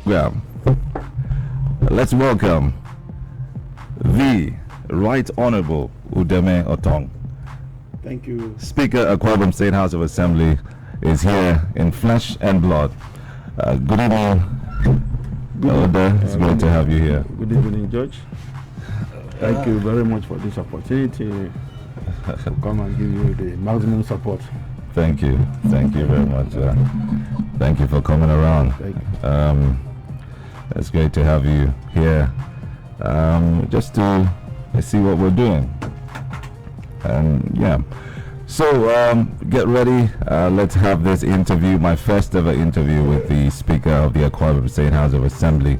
Well, let's welcome the Right Honorable UDEME OTONG. Thank you. Speaker, Akwa Ibom State House of Assembly, is here in flesh and blood. Good evening, Elder. It's great to have you here. Good evening, Judge. Thank you very much for this opportunity to come and give you the maximum support. Thank you. Thank you very much. Thank you for coming around. Thank you. It's great to have you here, just to see what we're doing. And yeah, so get ready. Let's have this interview, my first ever interview with the Speaker of the Akwa Ibom State House of Assembly,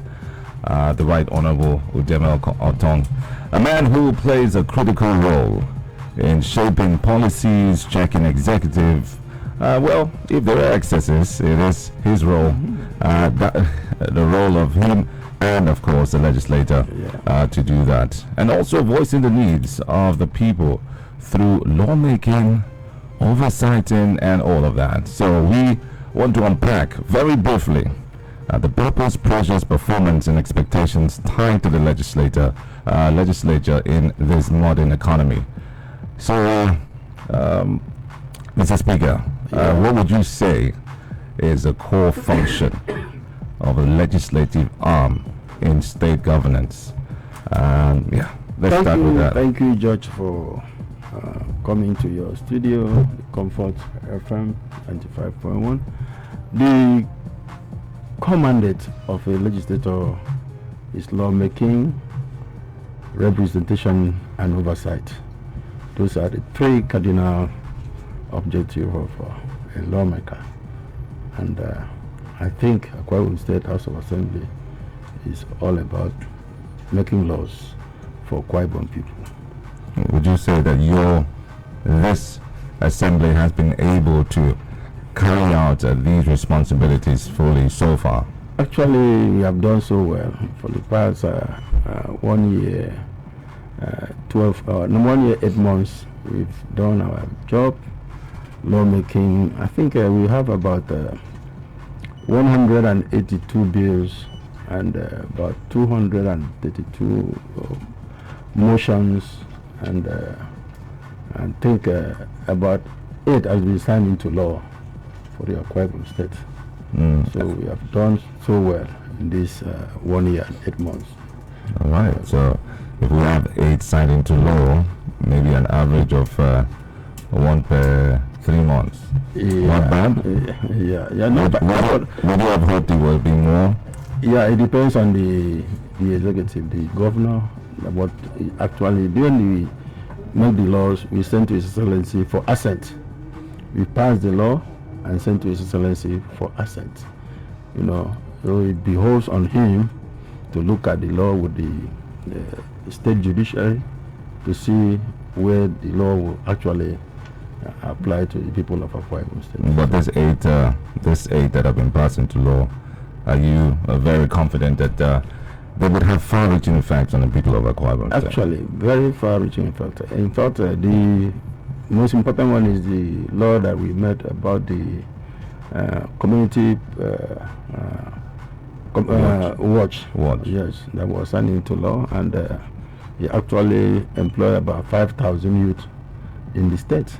the Right Honorable UDEME OTONG, a man who plays a critical role in shaping policies, checking executive. Well, if there are excesses, it is his role, the role of him and, of course, the legislator to do that. And also voicing the needs of the people through lawmaking, oversighting, and all of that. So we want to unpack very briefly the purpose, pressures, performance, and expectations tied to the legislature in this modern economy. So, Mr. Speaker, what would you say is a core function of a legislative arm in state governance? Let's start with that. Thank you, Judge, for coming to your studio, Comfort FM 95.1. The core mandate of a legislator is lawmaking, representation, and oversight. Those are the three cardinal objectives of a lawmaker. And I think Akwa Ibom State House of Assembly is all about making laws for Akwa Ibom people. Would you say that this assembly has been able to carry out these responsibilities fully so far? Actually, we have done so well for the past 1 year, 1 year, 8 months. We've done our job, lawmaking. I think we have about 182 bills and about 232 motions, and I think about 8 has been signed into law for the Akwa Ibom State. So we have done so well in this 1 year and 8 months. All right. So if we have 8 signed into law, maybe an average of 1 per 3 months. Not bad. Not bad. Would you have hoped it would be more? Yeah, it depends on the executive, the governor. But actually, when we make the laws, we send to His Excellency for assent. We pass the law and send to His Excellency for assent. So it behoves on him to look at the law with the state judiciary to see where the law will actually apply to the people of Akwa Ibom State. But this eight that have been passed into law, are you very confident that they would have far-reaching effects on the people of Akwa Ibom State? Actually, very far-reaching effects. In fact, the most important one is the law that we made about the community watch. Yes, that was signed into law, and he actually employed about 5,000 youth in the state.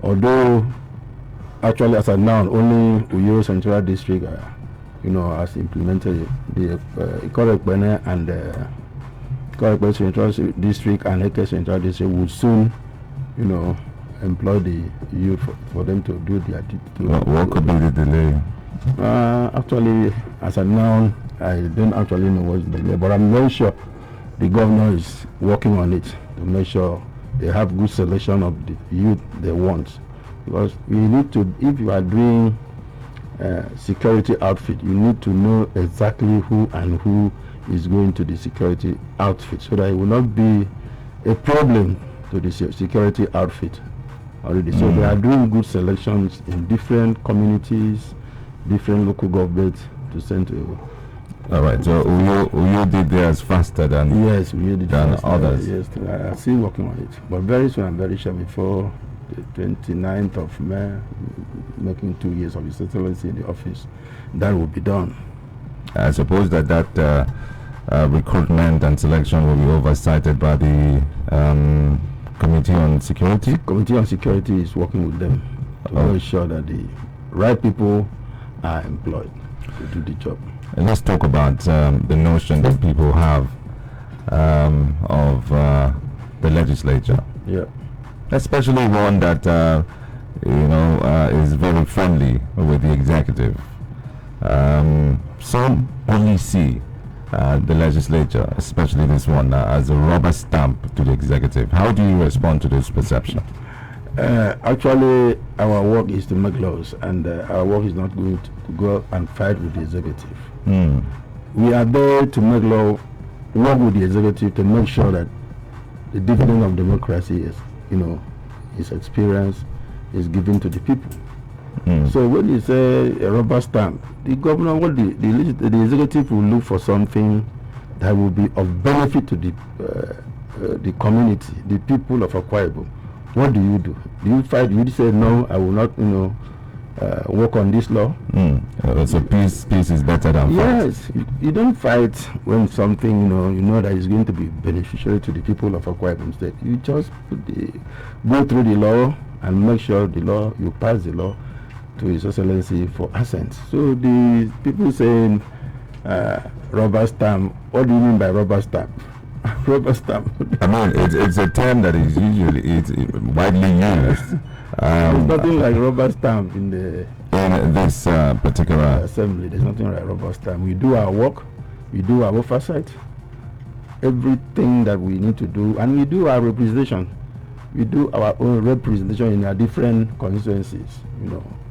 Although, actually, as of now, only Uyo Central District, has implemented the Correct Bene and Correct Central District and Eke Central District would soon, employ the youth for them to do their duty. What could be the delay? Actually, as of now, I don't actually know what's the delay, but I'm very sure the governor is working on it to make sure they have good selection of the youth they want. Because we need to, if you are doing security outfit, you need to know exactly who and who is going to the security outfit, so that it will not be a problem to the security outfit already. So they are doing good selections in different communities, different local governments to send to. All right. So Uyo did theirs faster than others. Yes, I are still working on it, but very soon, I'm very sure before the 29th of May, making 2 years of His Excellency in the office, that will be done. I suppose that recruitment and selection will be oversighted by the Committee on Security. Committee on Security is working with them to make sure that the right people are employed to do the job. And let's talk about the notion that people have of the legislature. Yeah. Especially one that is very friendly with the executive. Some only see the legislature, especially this one, as a rubber stamp to the executive. How do you respond to this perception? Actually, our work is to make laws, and our work is not going to go and fight with the executive. We are there to make law, work with the executive to make sure that the dividend of democracy is experienced, is given to the people. So when you say a rubber stamp, the governor, the executive will look for something that will be of benefit to the community, the people of Akwa Ibom. What do? Do you fight? You say no, I will not, work on this law. So peace is better than fight. Yes, you don't fight when something you know that is going to be beneficial to the people of Akwa Ibom State. You just go through the law and make sure you pass the law to His Excellency for assent. So the people saying rubber stamp, what do you mean by rubber stamp? Rubber stamp. I mean, it's a term that is usually widely used. There's nothing like rubber stamp in this particular assembly. There's nothing like rubber stamp. We do our work, we do our oversight, everything that we need to do, and we do our representation. We do our own representation in our different constituencies.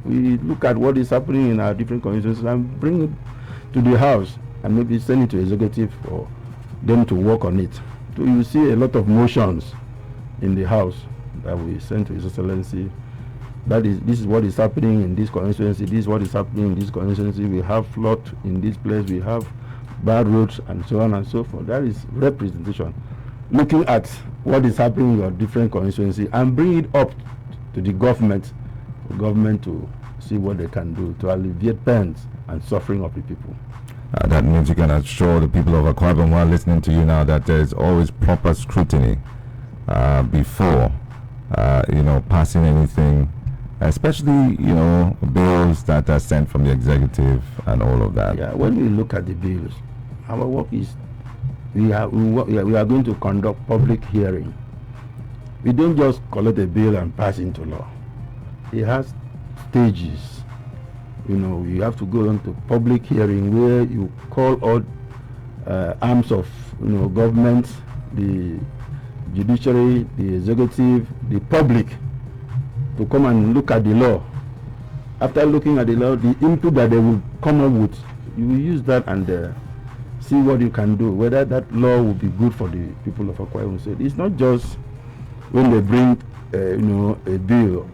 We look at what is happening in our different constituencies and bring it to the House and maybe send it to executive for them to work on it. So you see a lot of motions in the House that we send to His Excellency. This is what is happening in this constituency. This is what is happening in this constituency. We have flood in this place. We have bad roads and so on and so forth. That is representation. Looking at what is happening in your different constituency and bring it up to the government, for government to see what they can do to alleviate pains and suffering of the people. That means you can assure the people of Akwa Ibom who are listening to you now that there is always proper scrutiny before passing anything, especially bills that are sent from the executive and all of that. Yeah, when we look at the bills, our work is we are going to conduct public hearing. We don't just collect a bill and pass into law. It has stages. We have to go into public hearing where you call all arms of government, the judiciary, the executive, the public to come and look at the law. After looking at the law, the input that they will come up with, you will use that and see what you can do, whether that law will be good for the people of Akwa Ibom State. It's not just when they bring a bill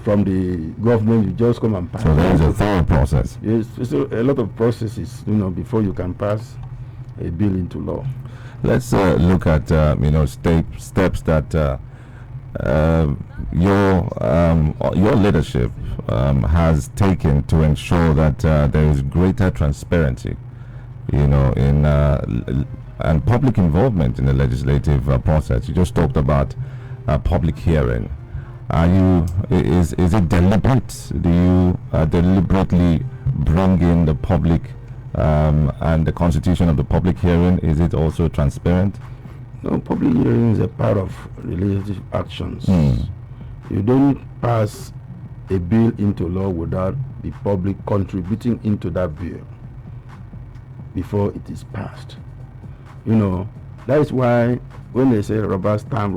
from the government, you just come and pass. So there is a thorough process. Yes, so a lot of processes, before you can pass a bill into law. Let's look at steps that your leadership has taken to ensure that there is greater transparency, and public involvement in the legislative process. You just talked about public hearing. Is it deliberate? Do you deliberately bring in the public and the constitution of the public hearing? Is it also transparent? No, public hearing is a part of legislative actions. You don't pass a bill into law without the public contributing into that bill before it is passed. That is why when they say rubber stamp,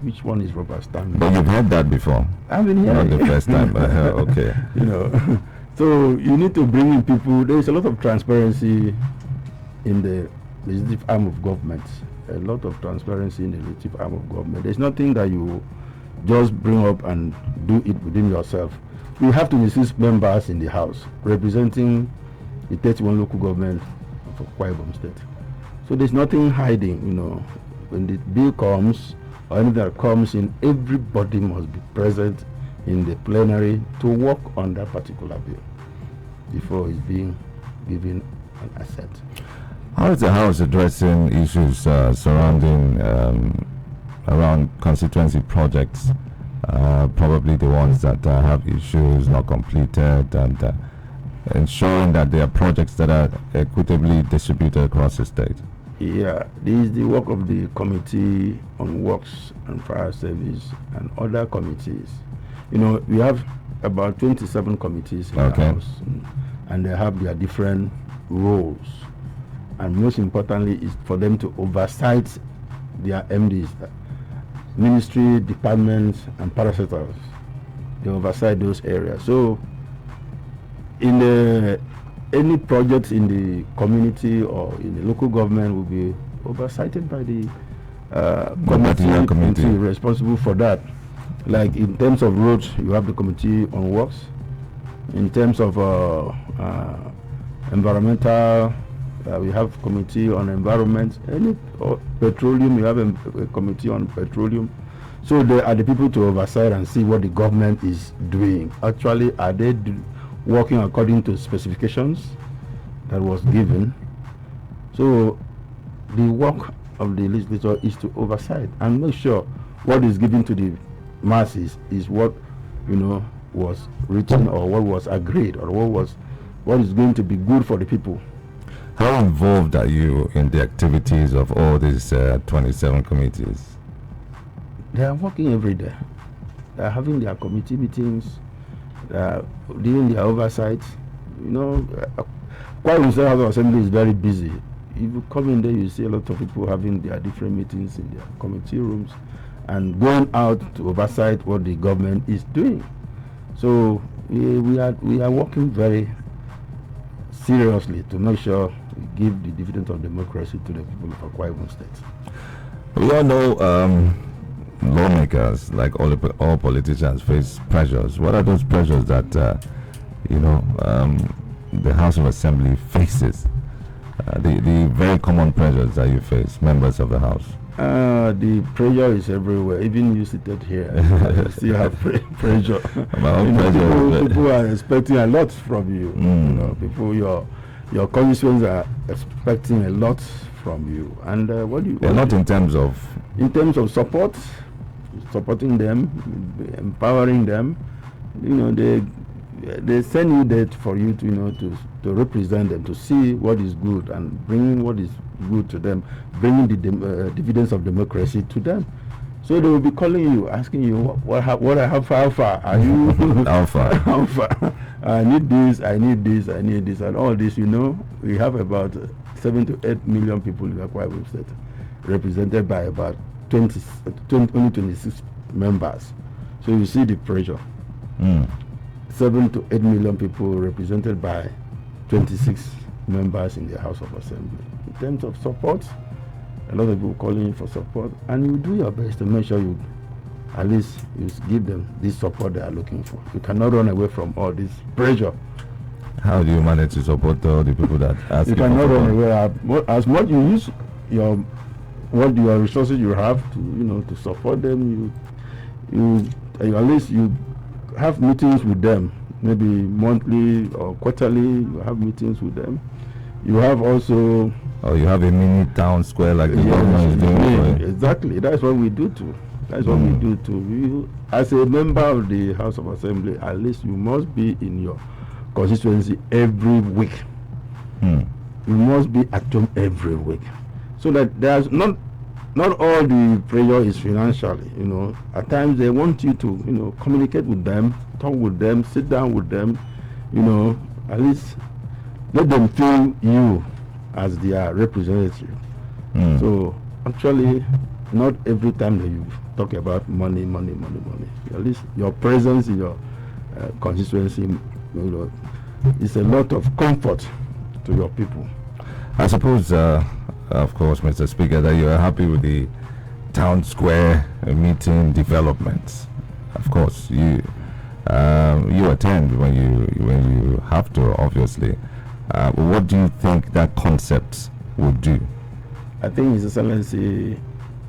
which one is rubber stamp? But you've heard that before. I've been here. Not the first time. Okay. So you need to bring in people. There is a lot of transparency in the legislative arm of government. A lot of transparency in the legislative arm of government. There's nothing that you just bring up and do it within yourself. We have 26 members in the House representing the 31 local government of Akwa Ibom State. So there's nothing hiding, When the bill comes or anything that comes in, everybody must be present in the plenary to work on that particular bill before it's being given an asset. How is the House addressing issues surrounding around constituency projects, probably the ones that have issues not completed, and ensuring that there are projects that are equitably distributed across the state? Yeah, this is the work of the Committee on Works and Fire Service and other committees. You know, we have about 27 committees in the House, and they have their different roles. And most importantly is for them to oversight their MDs, ministry, departments, and parastatals. They oversight those areas. So, in any projects in the community or in the local government will be oversighted by the committee responsible for that. Like in terms of roads, you have the Committee on Works. In terms of environmental, we have Committee on Environment. Petroleum, you have a Committee on Petroleum. So they are the people to oversight and see what the government is doing. Actually, are they working according to specifications that was given? So the work of the legislature is to oversight and make sure what is given to the masses is what, you know, was written or what was agreed or what is going to be good for the people. How involved are you in the activities of all these 27 committees? They are working every day. They are having their committee meetings. They are doing their oversight. You know, House of Assembly is very busy. If you come in there, you see a lot of people having their different meetings in their committee rooms and going out to oversight what the government is doing. So we are working very seriously to make sure we give the dividend of democracy to the people of Akwa Ibom State. We all know lawmakers, like all politicians, face pressures. What are those pressures that the House of Assembly faces? The very common pressures that you face, members of the House. The pressure is everywhere. Even you seated here, you still have pressure. People are expecting a lot from you. You know, people, your constituents are expecting a lot from you. And in terms of support, supporting them, empowering them. You know, they send you that for you to to represent them, to see what is good and bringing what is good to them, bringing the dividends of democracy to them. So they will be calling you, asking you, how far are you? How far? I need this, and all this. You know, we have about 7 to 8 million people in Akwa Ibom State, represented by about 26 members. So you see the pressure. 7 to 8 million people represented by 26 members in the House of Assembly. In terms of support, a lot of people calling you for support, and you do your best to make sure you at least you give them this support they are looking for. You cannot run away from all this pressure. How do you manage to support all the people that ask you? You cannot run away. As much you use your resources you have to support them. You at least you have meetings with them, maybe monthly or quarterly. You have meetings with them. You have also. Oh, you have a mini town square like the government is doing. Exactly. That's what we do too. That's what we do too. You, as a member of the House of Assembly, at least you must be in your constituency every week. You must be at home every week, so that there's not all the pressure is financially. You know, at times they want you to communicate with them, talk with them, sit down with them. You know, at least let them feel you as their representative. So actually, not every time that you talk about money. At least your presence in your constituency, is a lot of comfort to your people. I suppose, of course, Mr. Speaker, that you are happy with the town square meeting developments. Of course, you attend when you have to, obviously. What do you think that concept would do? I think His Excellency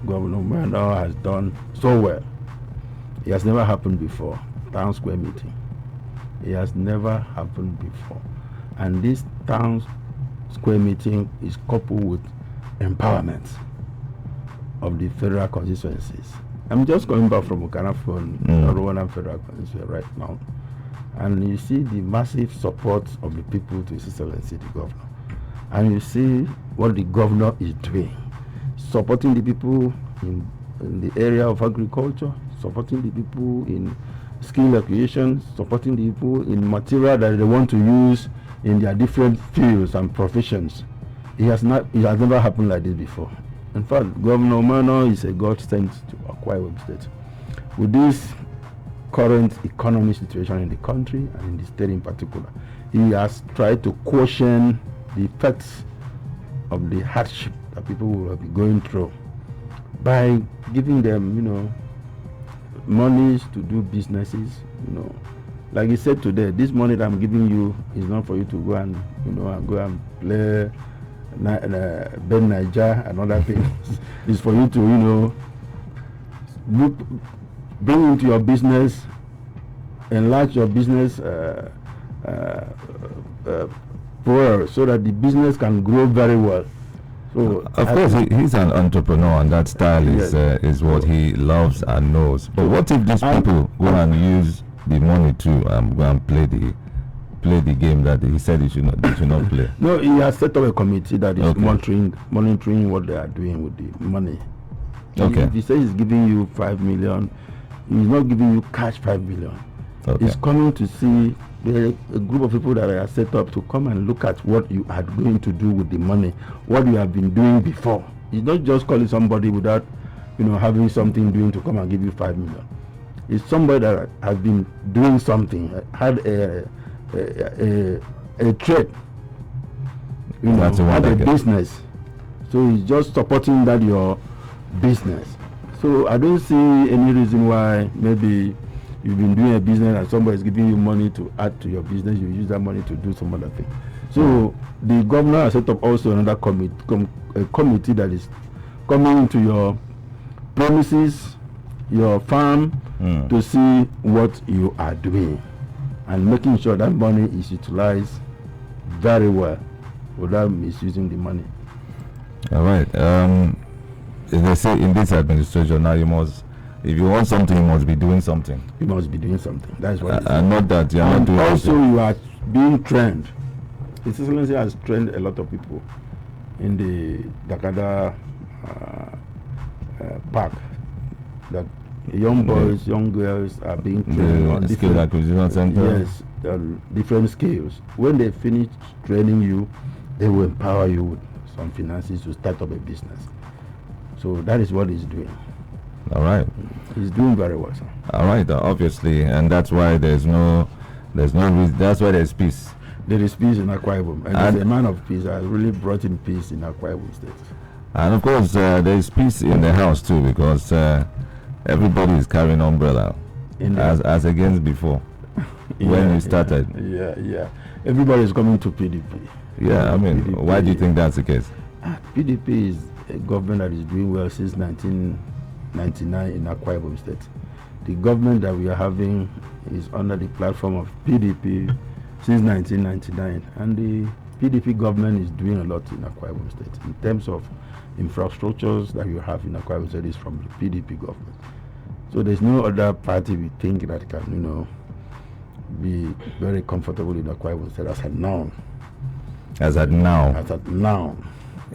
Governor Mando has done so well. It has never happened before. Town square meeting. It has never happened before. And this town square meeting is coupled with empowerment of the federal constituencies. I'm just coming back from Okanafon, Rwanda Federal Constituency right now. And you see the massive support of the people to His Excellency the Governor. And you see what the Governor is doing, supporting the people in the area of agriculture, supporting the people in skill acquisition, supporting the people in material that they want to use in their different fields and professions. It has never happened like this before. In fact, Governor Mano is a God sent to Akwa Ibom State. With this current economic situation in the country and in the state in particular, he has tried to caution the effects of the hardship that people will be going through by giving them, monies to do businesses. Like he said today, this money that I'm giving you is not for you to go and play Ben Niger and other things. It's for you to bring into your business, enlarge your business so that the business can grow very well. So of course, he's an entrepreneur, and that style is what he loves and knows. But what if these people go and use the money to go and play the game that he said they should not play? No, he has set up a committee that is monitoring what they are doing with the money. Okay. If he says he's giving you 5 million, he's not giving you cash 5 million. Okay. He's coming to see a group of people that are set up to come and look at what you are going to do with the money, what you have been doing before. He's not just calling somebody without, having something doing to come and give you 5 million. It's somebody that has been doing something, had a trade, had a business. So he's just supporting that your business. So I don't see any reason why maybe you've been doing a business and somebody is giving you money to add to your business, you use that money to do some other thing. So the governor has set up also another committee that is coming into your premises, your farm, to see what you are doing and making sure that money is utilized very well without misusing the money. All right. They say in this administration now, if you want something, you must be doing something. You must be doing something. That's what. And not that you are not doing. Also, something. you are being trained. His Excellency has trained a lot of people in the Dakada park. That young boys, young girls are being trained on skill acquisition center. Yes, different skills. When they finish training you, they will empower you with some finances to start up a business. So that is what he's doing. All right. He's doing very well, sir. All right, obviously, and that's why there's no reason. That's why there's peace. There is peace in Akwa Ibom, and he's a man of peace. Has really brought in peace in Akwa Ibom State. And of course, there's peace in the house too, because everybody is carrying umbrella as against before when you started. Yeah. Everybody is coming to PDP. Yeah, I mean, PDP, why do you think that's the case? PDP is a government that is doing well since 1999 in Akwa Ibom State. The government that we are having is under the platform of PDP since 1999, and the PDP government is doing a lot in Akwa Ibom State in terms of infrastructures that you have in Akwa Ibom State is from the PDP government. So there's no other party we think that can, be very comfortable in Akwa Ibom State as at now. As at now. As at now.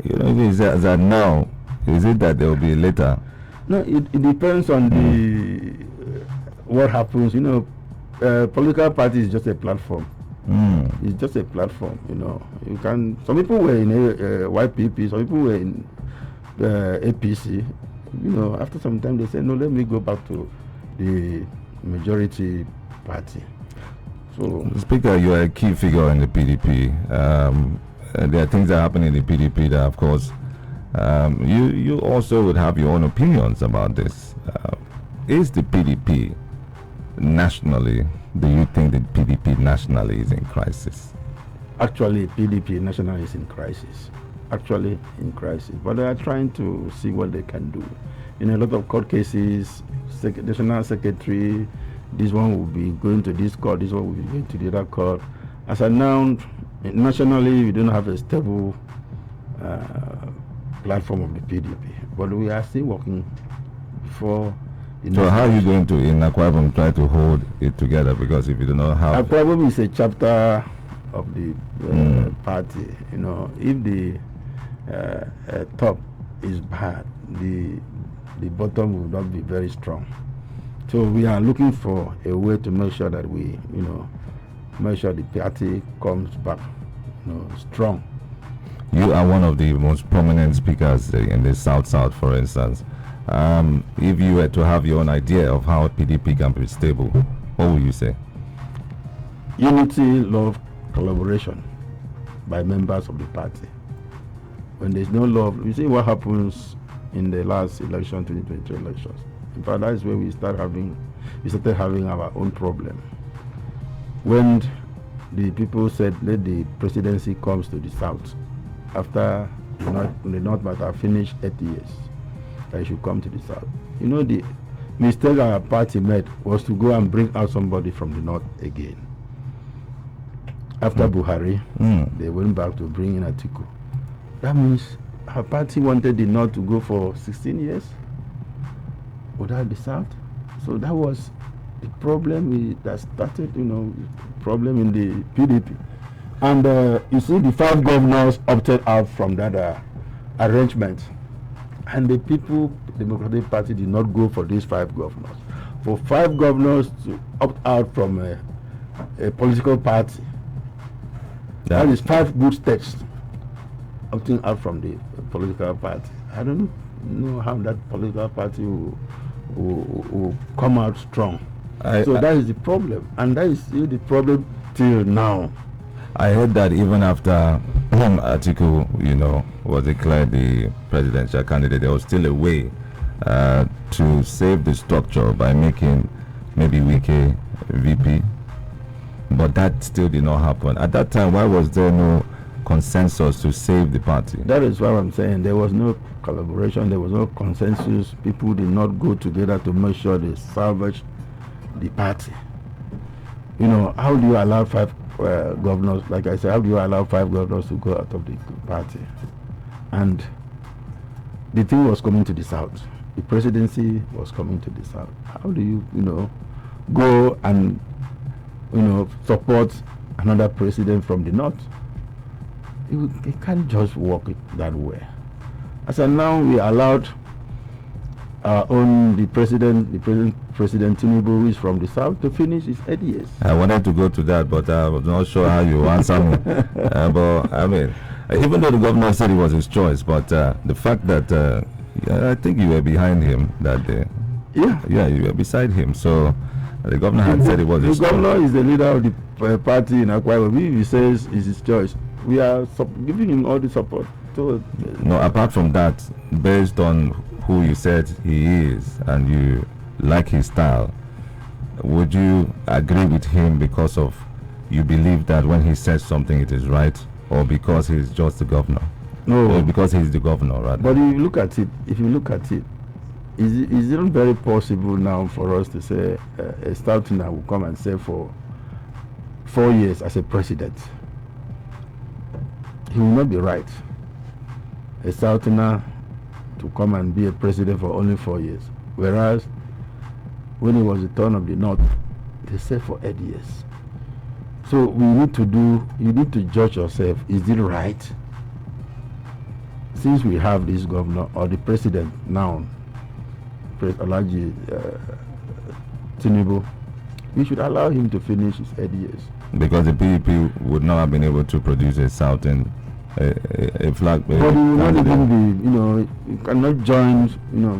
Is that now? Is it that there will be later? No, it depends on the what happens. Political party is just a platform. It's just a platform. You can. Some people were in YPP. Some people were in APC. After some time they said, no, let me go back to the majority party. So, Speaker, you are a key figure in the PDP. There are things that happen in the PDP that, of course, you also would have your own opinions about this. Is the PDP nationally, do you think the PDP nationally is in crisis? Actually, PDP nationally is in crisis. But they are trying to see what they can do. In a lot of court cases, national secretary, this one will be going to this court, this one will be going to the other court. As announced, Nationally, we don't have a stable platform of the PDP, but we are still working for the So how are you going to, in Akwa Ibom, try to hold it together? Because if you do not have... Akwa Ibom is a chapter of the party. You know, if the top is bad, the bottom will not be very strong. So we are looking for a way to make sure that we, make sure the party comes back, strong. You are one of the most prominent speakers in the South, for instance. If you were to have your own idea of how PDP can be stable, what would you say? Unity, love, collaboration by members of the party. When there's no love, you see what happens in the last election, 2023 elections. In fact, that is where we started having our own problem. When the people said, let the presidency comes to the South, after the North might have finished 8 years, that it should come to the South. The mistake our party made was to go and bring out somebody from the North again. After Buhari, they went back to bring in Atiku. That means our party wanted the North to go for 16 years without the South. So that was the problem that started, problem in the PDP. And you see, the 5 governors opted out from that arrangement. And the people, the Democratic Party, did not go for these 5 governors. For 5 governors to opt out from a political party, that is 5 good steps opting out from the political party. I don't know how that political party will come out strong. So that is the problem. And that is still the problem till now. I heard that even after Atiku, was declared the presidential candidate, there was still a way to save the structure by making maybe Wike VP. But that still did not happen. At that time, why was there no consensus to save the party? That is what I'm saying. There was no collaboration, there was no consensus. People did not go together to make sure they salvage the party. How do you allow 5 governors, like I said, how do you allow 5 governors to go out of the party? And the thing was coming to the South. The presidency was coming to the South. How do you, go and, support another president from the North? It can't just work it that way. As of now, we allowed our own, President Tinubu, who is from the South, to finish his 8 years. I wanted to go to that, but I was not sure how you answer me. But I mean, even though the governor said it was his choice, but the fact that I think you were behind him that day. Yeah, you were beside him. So the governor had said it was his choice. The governor is the leader of the party in Akwa Ibom. If he says it's his choice, we are giving him all the support. So, no, apart from that, based on who you said he is and you like his style, would you agree with him because of you believe that when he says something it is right, or because he's just the governor? No, or because he's the governor, rather. But if you look at it, is it very possible now for us to say a Southerner will come and say for 4 years as a president? He will not be right. A Southerner to come and be a president for only 4 years, whereas when it was the turn of the North, they said for 8 years. So you need to judge yourself. Is it right? Since we have this governor or the president now, Alhaji Tinubu, we should allow him to finish his 8 years. Because the PDP would not have been able to produce a Southern a flag. But you will not even be, you cannot join,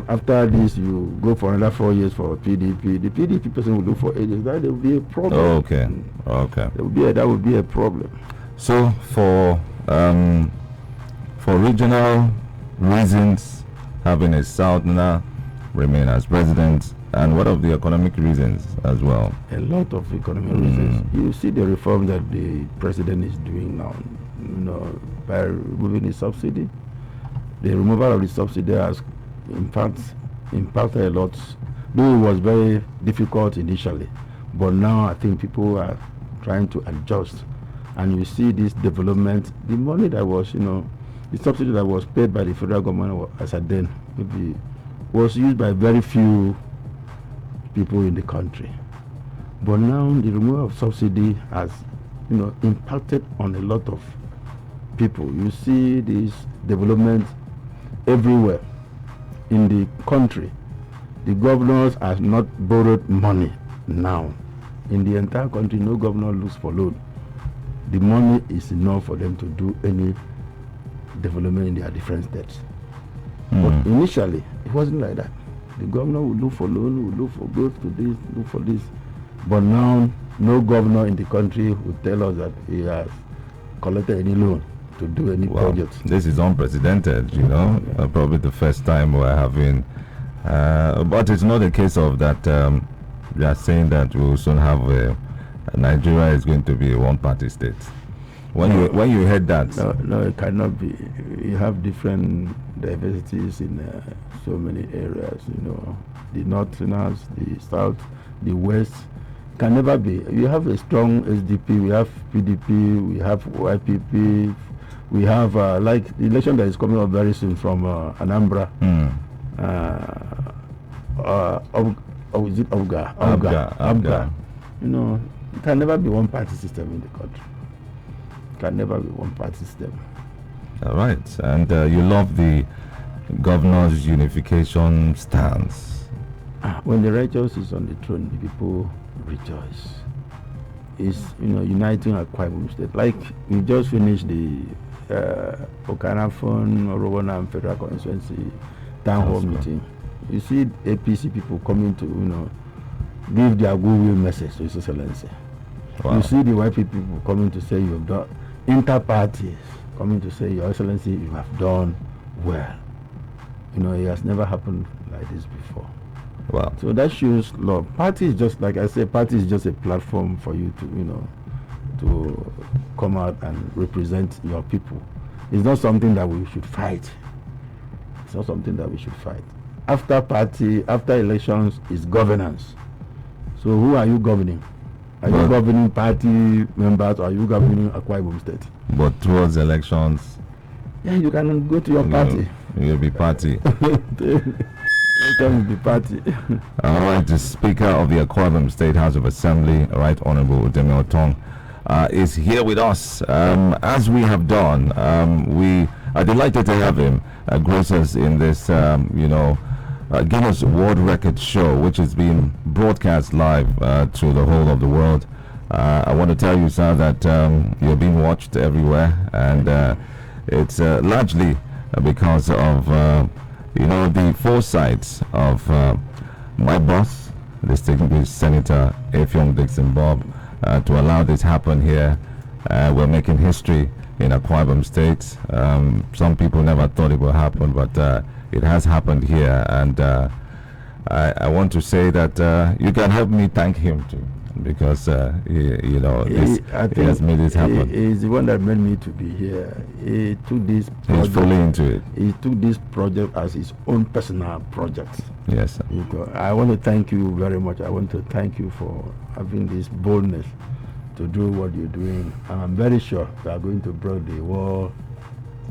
after this you go for another 4 years for PDP. The PDP person will do for 8 years. That will be a problem. Oh, okay. That would be a problem. So for regional reasons, having a Southerner remain as president, and what of the economic reasons as well? A lot of economic reasons. You see the reform that the president is doing now, by removing the subsidy. The removal of the subsidy has, in fact, impacted a lot. Though it was very difficult initially, but now I think people are trying to adjust and you see this development, the money that was, the subsidy that was paid by the federal government as at then, maybe was used by very few people in the country. But now the removal of subsidy has, impacted on a lot of people. You see this development everywhere in the country. The governors have not borrowed money now. In the entire country, no governor looks for loan. The money is enough for them to do any development in their different states. But initially, it wasn't like that. The governor would look for loan, would look for go to this, look for this. But now, no governor in the country would tell us that he has collected any loan to do any project. This is unprecedented, probably the first time we're having, but it's not a case of that they are saying that we will soon have Nigeria is going to be a one-party state. When you heard that, no, it cannot be. You have different diversities in so many areas. The northerners, the south, the west. Can never be. You have a strong SDP. We have PDP. We have YPP. We have like the election that is coming up very soon from Anambra. Is it Abga? Abga. It can never be one party system in the country. It can never be one party system. All right, and you love the governor's unification stance. When the righteous is on the throne, the people rejoice. It's uniting Akwa Ibom State. Like we just finished the Okanafon, Orowana and Federal Constituency town hall meeting. You see APC people coming to give their goodwill message to His Excellency. Wow. You see the YP people coming to say you have done, inter-parties coming to say, Your Excellency, you have done well. It has never happened like this before. Wow. So that shows love. Party is just, like I said, party is just a platform for you to come out and represent your people. It's not something that we should fight. It's not something that we should fight. After elections is governance. So who are you governing? Are you governing party members or are you governing Akwa Ibom State? But towards elections, you can go to your party. You'll be party. You can be party. All right, the Speaker of the Akwa Ibom State House of Assembly, Right Honorable UDEME OTONG, is here with us. As we have done, we are delighted to have him grace us in this, Guinness World Record show, which is being broadcast live to the whole of the world. I want to tell you, sir, that you're being watched everywhere, and it's largely because of the foresight of my boss, the distinguished Senator Effiong Dixon Bob, to allow this happen here. We're making history in Akwa Ibom State. Some people never thought it would happen, but it has happened here, and I want to say that you can help me thank him too, because he has made this happen. He's the one that made me to be here. He took this project. He's fully into it. He took this project as his own personal project. Yes, sir. I want to thank you very much. I want to thank you for having this boldness to do what you're doing. And I'm very sure you are going to break the world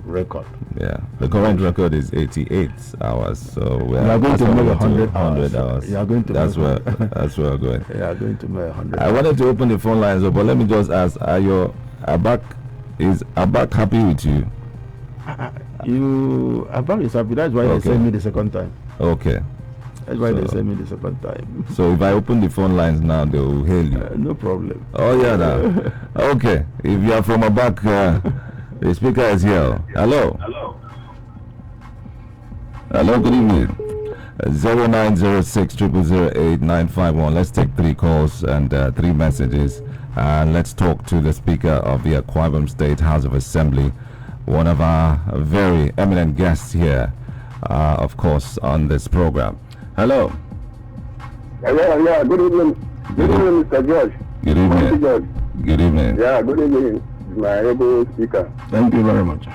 record. Yeah, the current record is 88 hours, so we are going to make 100 hours. You are going to that's where we're going. You are going to make 100 I wanted to open the phone lines up, but let me just ask, is Abak happy with you? Abak is happy. That's why they sent me the second time. Okay. That's why they sent me the second time. So if I open the phone lines now, they will hail you. No problem. Oh yeah, now. Okay. If you are from Abak, the speaker is here. Hello. Hello, good evening. 0906 008 951. Let's take 3 calls and 3 messages. And let's talk to the Speaker of the Akwa Ibom State House of Assembly, one of our very eminent guests here, of course, on this program. Hello. Yeah, good evening. Good evening, Mr. George. Good evening. George. Good evening. Yeah, good evening, my able speaker. Thank you very much.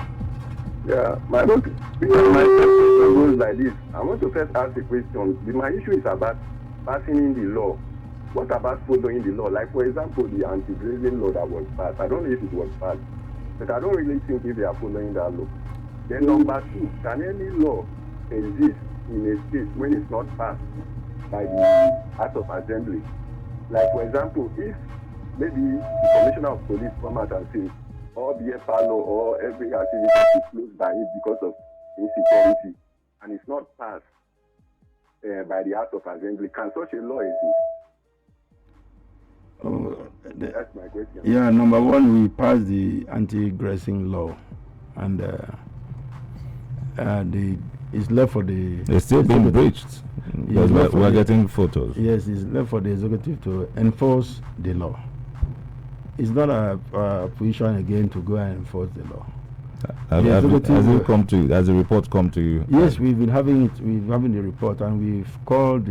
Yeah, my question goes like this. I want to first ask a question. My issue is about passing in the law what about following the law? Like, for example, the anti-grazing law that was passed. I don't know if it was passed, but I don't really think if they are following that law. Then number two, can any law exist in a state when it's not passed by the House of Assembly? Like, for example, if maybe the Commissioner of Police come out and say, all beer parlor or every activity is closed by it because of insecurity, and it's not passed by the House of Assembly, can such a law exist? That's my question. Yeah, number one, we passed the anti-grazing law, and it's left for the. It's still being breached. Because we're getting photos. Yes, it's left for the executive to enforce the law. It's not a position again to go and enforce the law. Has the report come to you? Yes, we've been having it. We've having the report, and we've called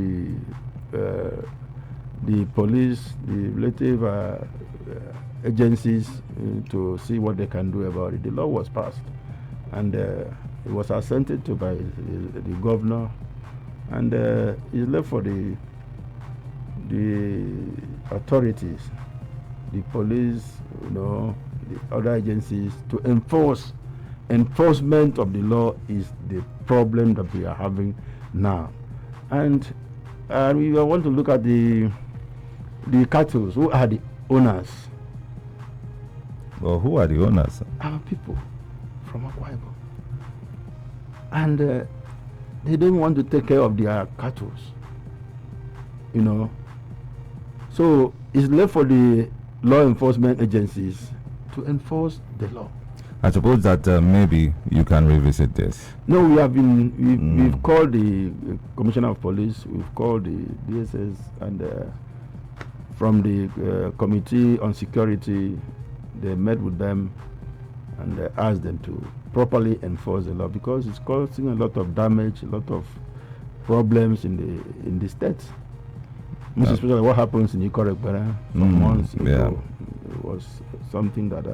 the police, the relative agencies to see what they can do about it. The law was passed, and it was assented to by the governor, and it's left for the authorities, the police, the other agencies to enforce. Enforcement of the law is the problem that we are having now, and we want to look at the cattle. Who are the owners? Well, who are the owners? Our people from Akwa Ibom, and they don't want to take care of their cattle. So it's left for the law enforcement agencies to enforce the law. I suppose that maybe you can revisit this. No, we've called the Commissioner of Police, we've called the DSS, and from the Committee on Security, they met with them and asked them to properly enforce the law, because it's causing a lot of damage, a lot of problems in the state. Most especially what happens in Ikorekbere some months ago. It was something that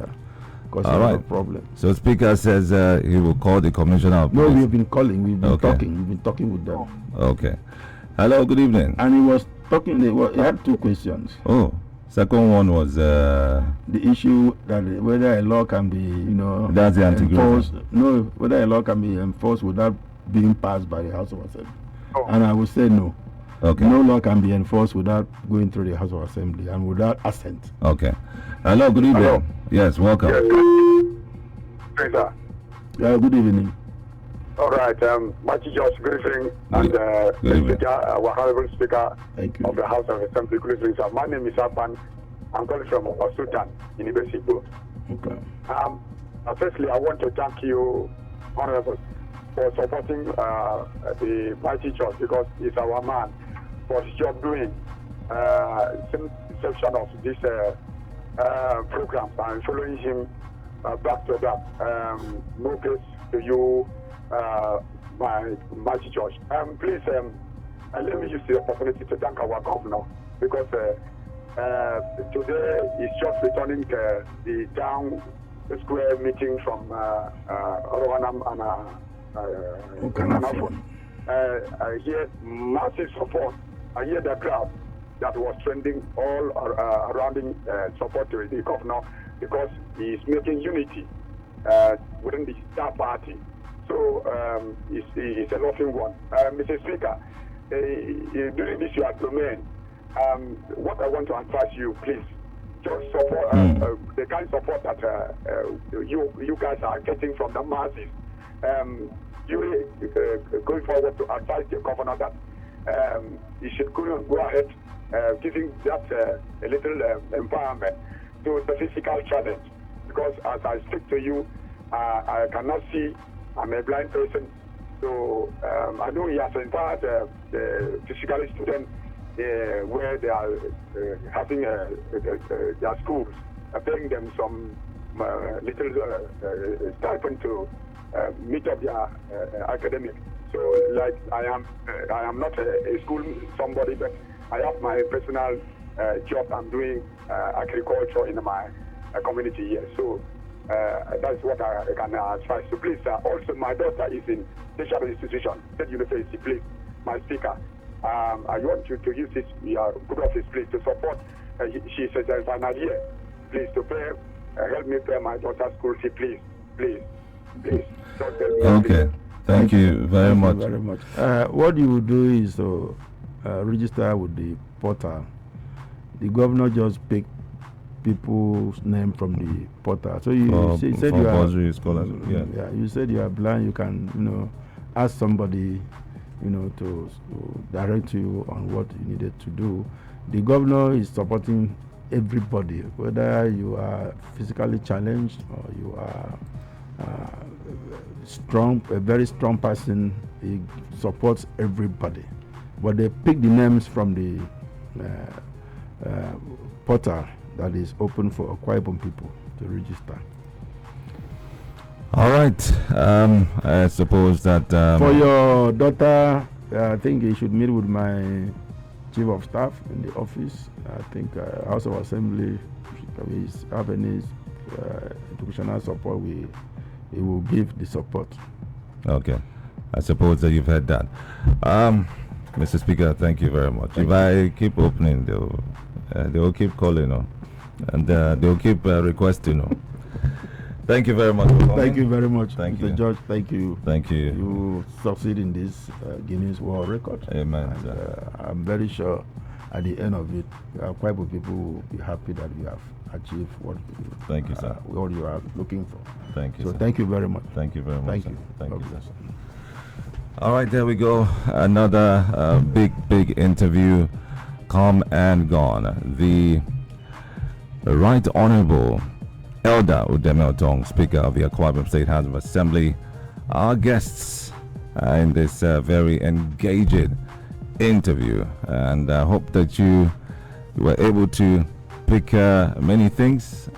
caused a lot of problems. So Speaker says he will call the Commissioner of Police. No, we've been calling, we've been talking with them. Okay. Hello, good evening. And he was talking, he had two questions. Oh, second one was the issue that whether a law can be, that's the enforced. No, whether a law can be enforced without being passed by the House of Assembly. And I would say no. Okay. No law can be enforced without going through the House of Assembly and without assent. Okay. Hello, good evening. Hello. Yes, welcome. Yes. Sir. Good evening. All right. Machi Josh, good evening. And good evening. Speaker, our Honorable Speaker of the House of Assembly, good evening, sir. My name is Apan. I'm calling from Sultan in Ibesibo. Okay. Firstly, I want to thank you, Honorable, for supporting the Mighty Church, because he's our man for his job doing since inception of this program, and following him back to back. No place to you, my Mighty Church. Please let me use the opportunity to thank our governor, because today is just returning the town square meeting from Orowanam and I hear massive support. I hear the crowd that was trending all around in support to the governor, because he is making unity within the Star Party. So it's a loving one. Mr. Speaker, during this year domain, what I want to advise you, please, just support the kind of support that you guys are getting from the masses. You going forward to advise the governor that he should go ahead giving that a little empowerment to the physical challenge, because as I speak to you, I cannot see. I'm a blind person, so I know he has empowered the physical students where they are having their schools, paying them some little stipend to meet up their academic. So, like, I am not a school somebody, but I have my personal job. I'm doing agriculture in my community here. So that's what I can advise. So please, also my daughter is in tertiary institution, State University. Please, my speaker, I want you to use this good office, please, to support. She says there's an idea, please, to pay, help me pay my daughter's school fee, please, please, please. Don't tell me, Okay. please. Thank you very much. Very much. What you will do is to register with the portal. The governor just pick people's name from the portal. So you said you are yeah. You said you are blind. You can ask somebody to direct you on what you needed to do. The governor is supporting everybody, whether you are physically challenged or you are strong, a very strong person. He supports everybody, but they pick the names from the portal that is open for Akwa Ibom people to register. All right. I suppose that for your daughter, I think you should meet with my chief of staff in the office. I think House of Assembly, if we have any educational support, we will give the support. Okay. I suppose that you've heard that. Mr. Speaker, thank you very much. If I keep opening, they will keep calling, and they will keep requesting. Thank you very much for coming. Thank you very much, thank Mr. you. George. Thank you. Thank you. You succeed in this Guinness World Record. Amen. And, I'm very sure at the end of it, quite a few people will be happy that you have achieved what thank you, sir. What you are looking for. Thank you. So sir. Thank you very much. Thank you very much. Thank sir. you. Thank God you. bless. Sir. All right, there we go. Another big interview, come and gone. The Right Honorable Elder UDEME OTONG, Speaker of the Akwa Ibom State House of Assembly, our guests in this very engaging interview, and I hope that you were able to pick many things